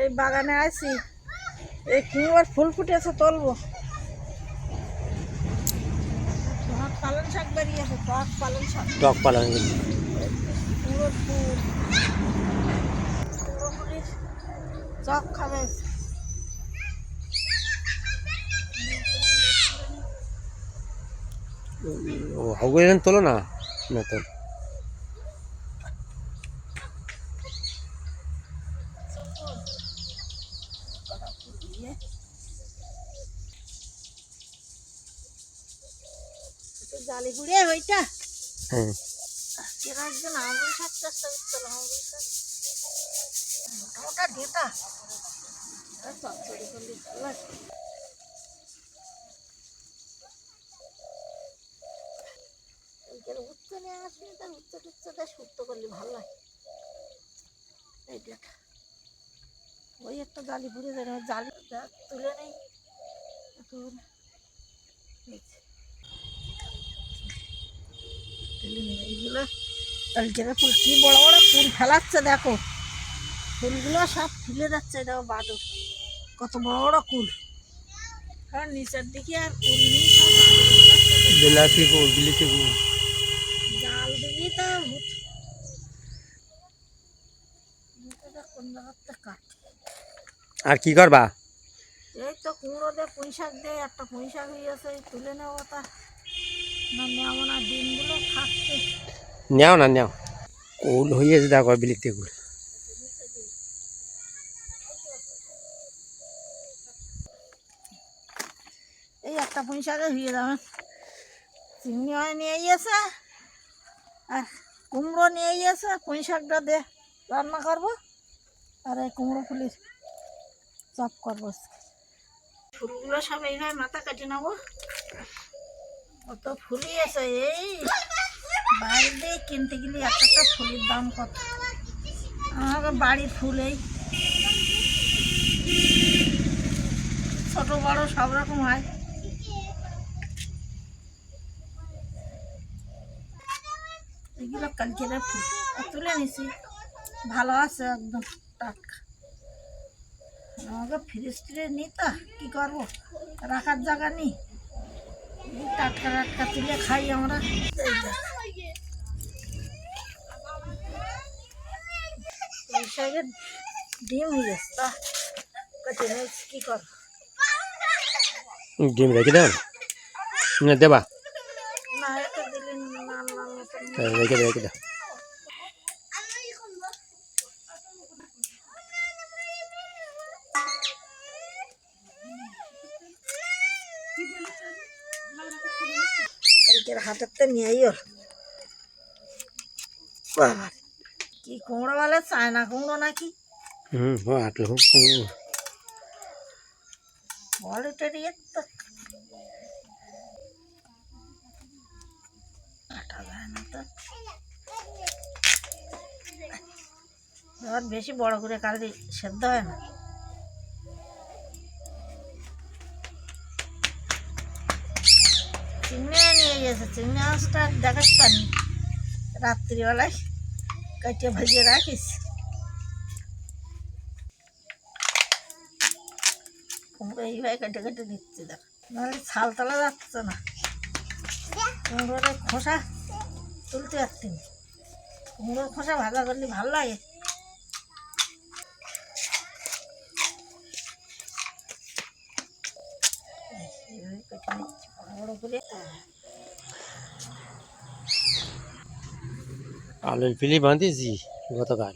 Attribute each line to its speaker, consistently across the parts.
Speaker 1: এই বাগানে আছি, এই কুমড়োর ফুল ফুটেছে, তুলবো। পালং শাক বেরিয়েছে, টক পালং শাক,
Speaker 2: টক পালং।
Speaker 1: কুমড়োর ফুল, কুমড়ো ফুলের চপ খাবে।
Speaker 2: ওগুলো তোলো না, না তোল।
Speaker 1: জালি গুড়ে ওইটা
Speaker 2: হ্যাঁ,
Speaker 1: কেন একজন আঙুল শাক চেষ্টা করছিল, আঙুল শাক ওটা ঢেটা চচ্চড়ি করলে ভালো লাগে। উচ্চ নিয়ে আসলে তার উচ্চ টুচ্চটা শুক্ত করলে ভালো লাগে। এই দেখ, ওই একটা জালি পুড়ে যায়, জালি তুলে নেই, এইগুলো কালকের ফুল কি বড় বড় ফুল ফেলাচ্ছে, দেখো ফুলগুলো সব ফুলে যাচ্ছে। দেখো বাদুর কত বড় বড় কুল, কারণ নিচের দিকে আর কুল নেই, সব
Speaker 2: বিলাতি কুল, বিলিতি কুল।
Speaker 1: জাল দিলি তো কোন জায়গাতে কাট।
Speaker 2: আর কি করবা?
Speaker 1: এই তো কুমড়ো দিয়ে পুঁই শাক দিয়ে, একটা পুঁই শাক হয়েছে, তুলে নেবো। তা না নেবো না, ডিমগুলো থাকছে।
Speaker 2: নেও না, নেও। কুল হয়েছে, দেখো বিলিতি কুল।
Speaker 1: এই একটা পুঁই শাকে হয়ে যাবে। চিংড়ি মাছ নিয়ে গিয়েছে আর কুমড়ো নিয়ে গিয়েছে, পুঁই শাকটা দিয়ে রান্না করবো আর এই কুমড়ো ফুলের চপ করবো। ফুলগুলো সব এইভাবে মাথা কাটে নেবো। কত ফুলই আছে, এই বাইরে দিয়ে কিনতে গেলে একটা একটা ফুলের দাম কত। আমাকে বাড়ির ফুল এই ছোট বড় সব রকম হয়। এগুলো কালকের ফুল তুলে নিছি, ভালো আছে একদম টাটকা। আমাকে ফ্রিজ ট্রিজ নি, তা কী করবো, রাখার জায়গা নেই। টাটকা টাটকা তুলে খাই আমরা। এই শাকে ডিম হয়ে গেছে, তা কেটে নিয়েছি, কী করবো।
Speaker 2: ডিম রেখে দেও না, দেবা?
Speaker 1: না এটা দিলে না,
Speaker 2: রেখে দাও, রেখে দাও।
Speaker 1: কালকের হাটের তো নিয়েই ওর বাবা, কি কুমড়ো বলে, চায়না কুমড়ো নাকি
Speaker 2: আটলো
Speaker 1: বলে, তো কাটা যায় না তো। এবার বেশি বড় করে কাটলে সেদ্ধ হয় না। চিংড়ি নিয়ে গেছে, চিংড়ি মাছটা দেখাতে পারিনি, রাত্রিবেলায় কাটিয়ে ভাজিয়ে রাখিস। কুমড়ো এইভাবে কেটে কেটে দিচ্ছি, দেখ নাহলে ছাল তোলা যাচ্ছে না। কুমড়োর খোসা তুলতে পারছি না। কুমড়োর খোসা ভাজা করলে ভালো লাগে। বড় করে
Speaker 2: আলুর ফিলি বাঁধিয়েছি গতকাল।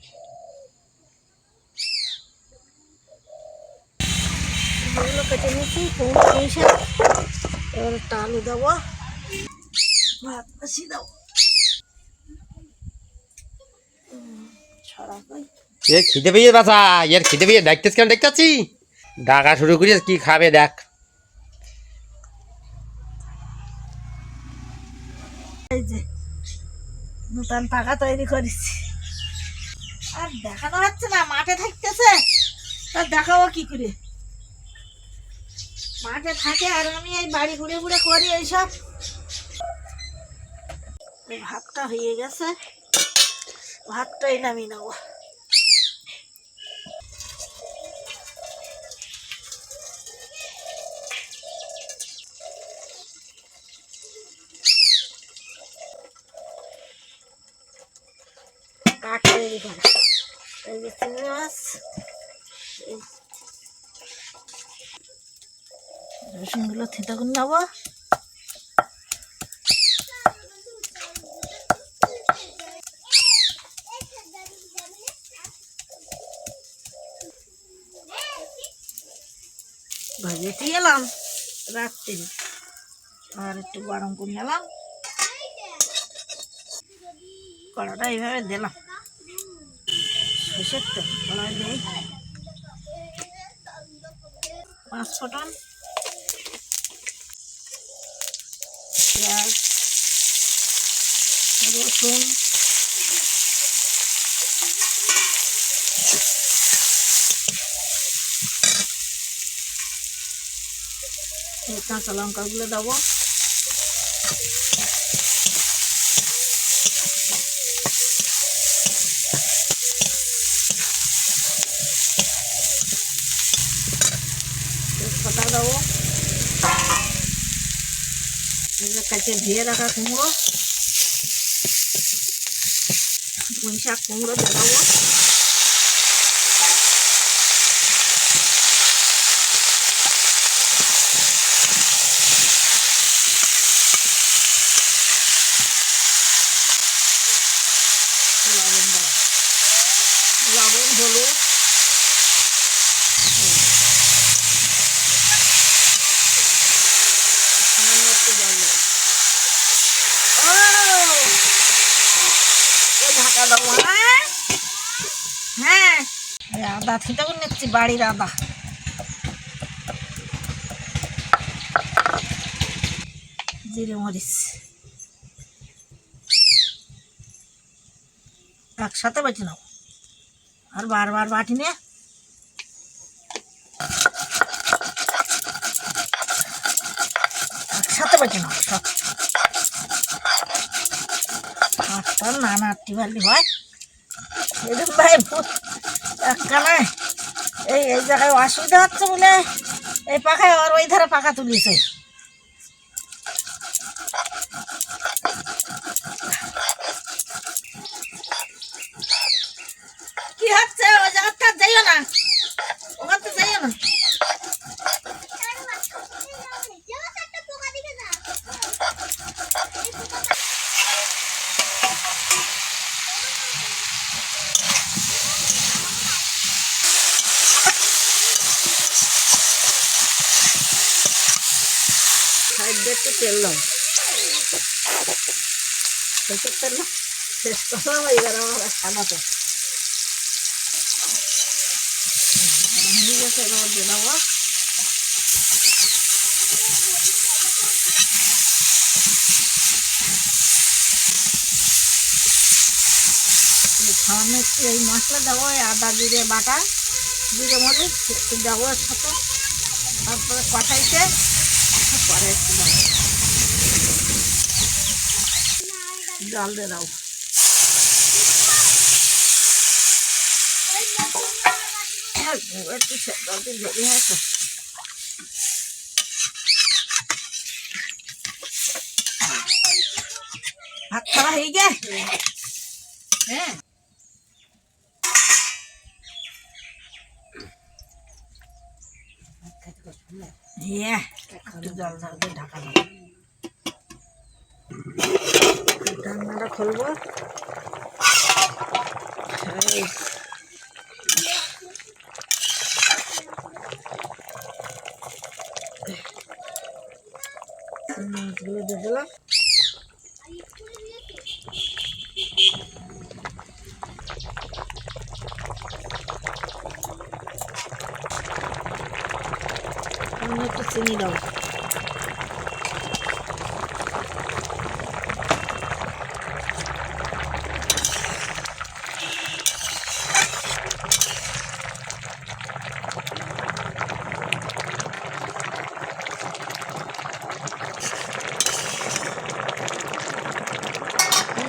Speaker 1: এগুলো কেটে নিচ্ছি, কুমড়ো পুঁই শাক। এবার একটা আলু দেবো, ভাত বেশি দেবো।
Speaker 2: এর খিদে পেয়ে বাসা, এর খিদে পেয়ে দেখতেছ কেন, দেখতেছি ডাকা শুরু করিস, কি খাবে দেখ।
Speaker 1: এই যে নতুন পাকা তৈরি করেছি, আর দেখানো হচ্ছে না, মাঠে থাকতেছে, তা দেখাবো কি করে। মাঠে থাকে আর আমি এই বাড়ি ঘুরে ঘুরে করি এইসব। ভাতটা হয়ে গেছে, ভাতটাই নামিয়ে নেবো। রসুনগুলো থেঁতা করে নেবো। ভাজে দিয়ে এলাম রাত্রি, আর একটু গরম করে নিলাম। কড়াটা এইভাবে দিলাম, সর্ষের তেল কড়াই দিই, 5 ফোঁটন, পেঁয়াজ, রসুন, এই কাঁচা লঙ্কাগুলো দেবো। তেজপাতা দেবো। কাছে ধুয়ে রাখা কুমড়ো, পুঁই শাক কুমড়ো দিয়ে দেবো। লবণ হলুদ, সামান্য একটু জল দেবো। ঢাকা দেবো। হ্যাঁ, আদা থেঁতে করে নিচ্ছি, বাড়ির আদা। জিরে মরিচ একসাথে বেটে নেব, আর বারবার বাটি নিয়ে একসাথে বেটে নেব সব। আটটা নানা আটটি বালি হয় এরকম ভাই একখানায়। এই জায়গায় অসুবিধা হচ্ছে বলে এই পাখায় আর ওই ধারে পাখা তুলিয়েছে। কি হচ্ছে ওই জায়গাটা যাইও না, ওখান তো যাইও না। একটু তেল দাও, তেল না শেষ করলাম। এবার আমার খানাতে দিয়ে দেবো। সামান্য একটু এই মশলা দেবো, আদা জিরে বাটা, জিরে মরিচ একটু দেবো এর সাথে। তারপরে কষাইতে পরে একটু দেবো জল দিয়ে দাও। একটু জল দিয়ে দেরি হয়েছে। ভাত খাওয়া হয়ে গে। হ্যাঁ, একটু জল দিয়ে ঢাকা দেবো। ঢাকনাটা খুলবো। মাছগুলো দিয়ে দিলাম। একটু চিনি দাও।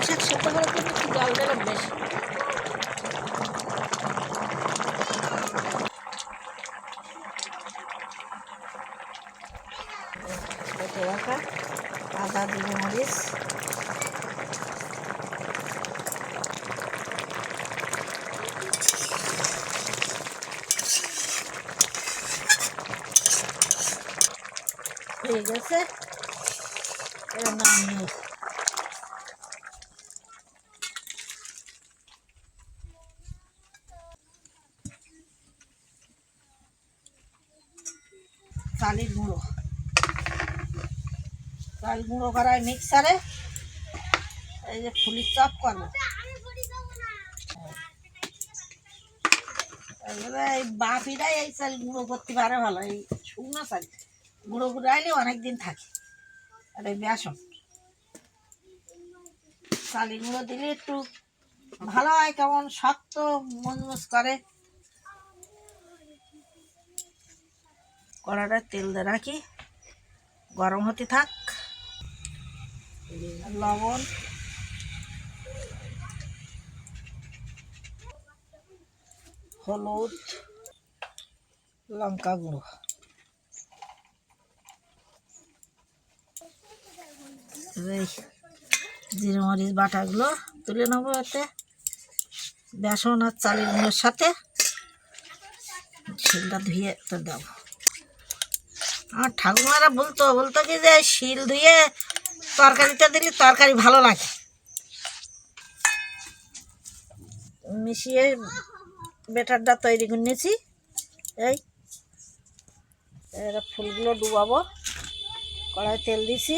Speaker 1: সেদ্ধ করে একটু জল দিলাম বেশ। রাখা আদা জিরে মরিচ হয়ে গেছে, এবার নামিয়ে চালের গুঁড়ো, চাল গুঁড়ো করায় মিক্সারে এই যে ফুলি চপ করবো। এইভাবে এই বাপিরাই এই চাল গুঁড়ো করতে পারে ভালো, এই শুকনো চাল গুঁড়ো গুঁড়াইলে অনেকদিন থাকে। আর এই বেসন চালি গুঁড়ো দিলে একটু ভালো হয়, কেমন শক্ত মজমজ করে। কড়াটা তেল দিয়ে রাখি, গরম হতে থাক। লবণ, হলুদ, লঙ্কা গুঁড়ো, এই জিরে মরিচ বাটাগুলো তুলে নেবো। এতে বেসন আর চালের গুঁড়োর সাথে শিলটা ধুয়ে তো দেবো। আমার ঠাকুমারা বলতো কি যে শিল ধুয়ে তরকারিটা দিলে তরকারি ভালো লাগে। মিশিয়ে বেটারটা তৈরি করে নিয়েছি। এই এরা ফুলগুলো ডুবাবো, কড়াই তেল দিছি,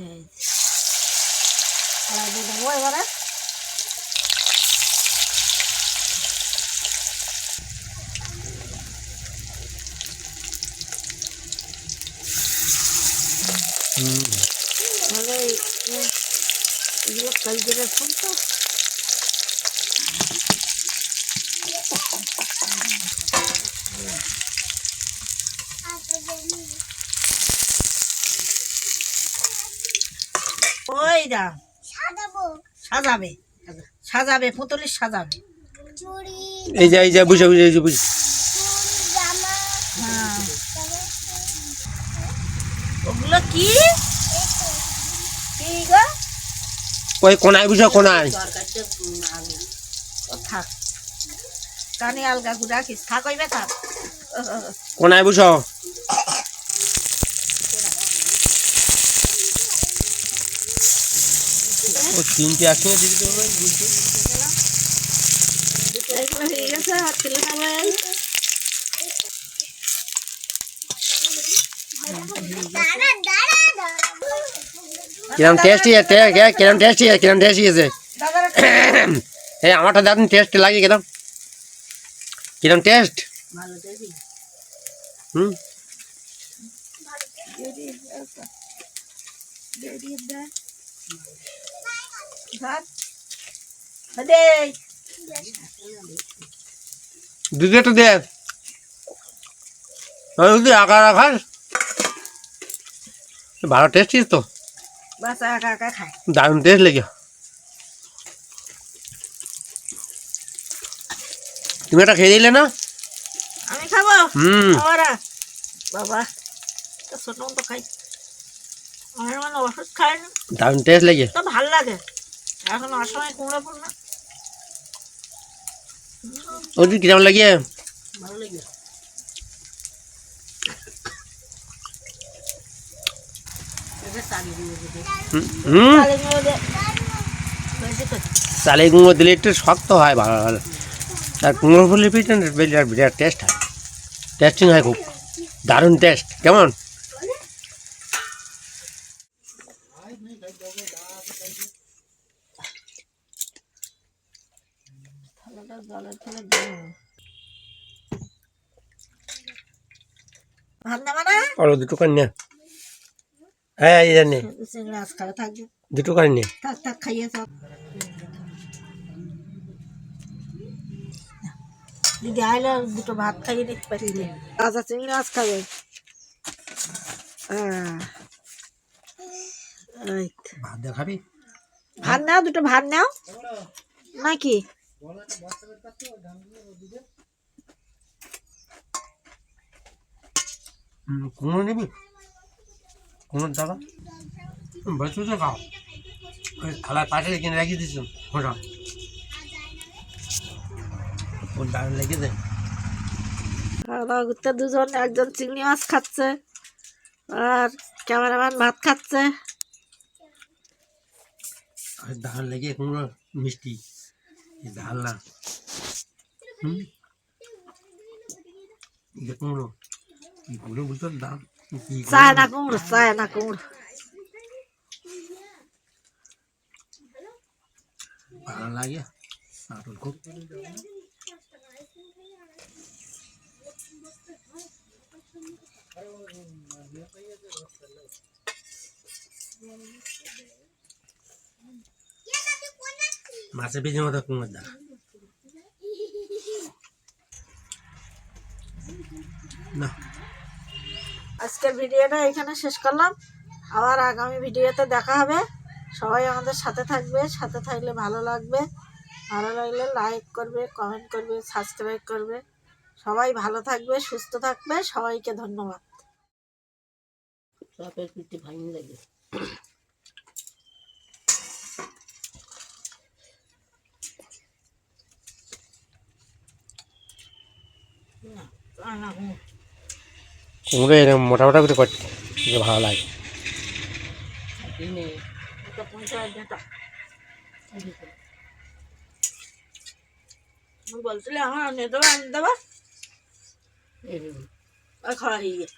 Speaker 1: এই কড়াই দিয়ে দেবো এবারে। তাহলে এগুলো কালকের ফুল তো ওই দা সাজাবে, সাজাবে পুতুলি সাজাবে।
Speaker 2: এই যে বুঝে বুঝে
Speaker 1: হ্যাঁ, ওগুলো কি কি গো?
Speaker 2: ওই কোনায় বুঝো, কোনায়
Speaker 1: ও থাক, কানে আলগা গুড়া কি থাক, ওইবে থাক।
Speaker 2: কোনায় বুঝো। ও তিনটে একসঙ্গে দিয়ে দিতে হবে, বুঝতে
Speaker 1: এগুলো হয়ে গেছে, হাত তুলে নেবো।
Speaker 2: কিরম টেস্টি কিরম টেস্টি আছে। এই আমারটা দেখুন টেস্ট লাগে কিরম টেস্ট। হুম, দুধে তো দে আঁকা রাখাস, ভালো টেস্টি তো,
Speaker 1: বাচ্চা একা একা খায়।
Speaker 2: দারুণ টেস্ট লেগে। তুমি একটা খেয়ে দিলে না?
Speaker 1: আমি খাবো।
Speaker 2: হুম,
Speaker 1: ওরা বাবা তো ছোট মতো খাই, আমার মানে ওষুধ খায় না,
Speaker 2: দারুণ টেস্ট লেগে।
Speaker 1: তো ভাল লাগে। এখন অসময় কুমড়ো ফুল না,
Speaker 2: ওই কিরম লাগে?
Speaker 1: ভালো লাগে।
Speaker 2: হুম, চালে কুমড়ো দিলে একটু শক্ত হয়, ভালো ভালো। আর কুমড়ো ফুলের পিঠে বিরাট টেস্ট হয়, টেস্টিং হয় খুব, দারুণ টেস্ট। কেমন?
Speaker 1: ভাত নেবা না?
Speaker 2: আরো দুটো করে নে। হ্যাঁ, এই জানি
Speaker 1: চিংড়ি মাছ খাবে, থাকবে
Speaker 2: দুটো করে নে।
Speaker 1: থাক থাক, খাইয়ে সব। দিদি আইলে দুটো ভাত খাইয়ে দিতে পারলে। আচ্ছা, চিংড়ি মাছ খাবে।
Speaker 2: ভাত দেখাবি?
Speaker 1: ভাত নাও, দুটো ভাত নাও নাকি?
Speaker 2: কুমড়ো নিবি? কুমড়োর দাবা বসে তো খাও, ওই থালার পাশে কিনে রাখিয়ে দিচ্ছ ওটা। ওর দারুণ লেগেছে।
Speaker 1: খাওয়া দাওয়া করতে দুজন, একজন চিংড়ি মাছ খাচ্ছে আর ক্যামেরাম্যান ভাত খাচ্ছে।
Speaker 2: আর দারুণ লেগে কুমড়ো মিষ্টি, ঝাল না। এই যে কুমড়ো, কি কুমড়ো বলতো দাম, কি
Speaker 1: চায় না কুমড়ো, চায় না কুমড়ো।
Speaker 2: ভালো লাগে আর খুব। মাছের পেজের মতো কুমড়োর দাম। না,
Speaker 1: আজকের ভিডিওটা এখানে শেষ করলাম, আবার আগামী ভিডিওতে দেখা হবে। সবাই আমাদের সাথে থাকবে, সাথে থাকলে ভালো লাগবে, ভালো লাগলে লাইক করবে, কমেন্ট করবে, সাবস্ক্রাইব করবে। সবাই ভালো থাকবে, সুস্থ থাকবে, সবাইকে ধন্যবাদ।
Speaker 2: চাপের পিঠে ভাঙি লাগে। কুমড়ো এরকম মোটা মোটা করে করতে ভালো লাগে।
Speaker 1: বলছিলে আমার আনে দেবা, আনে দেবা, আর খাওয়া হয়ে গেছে।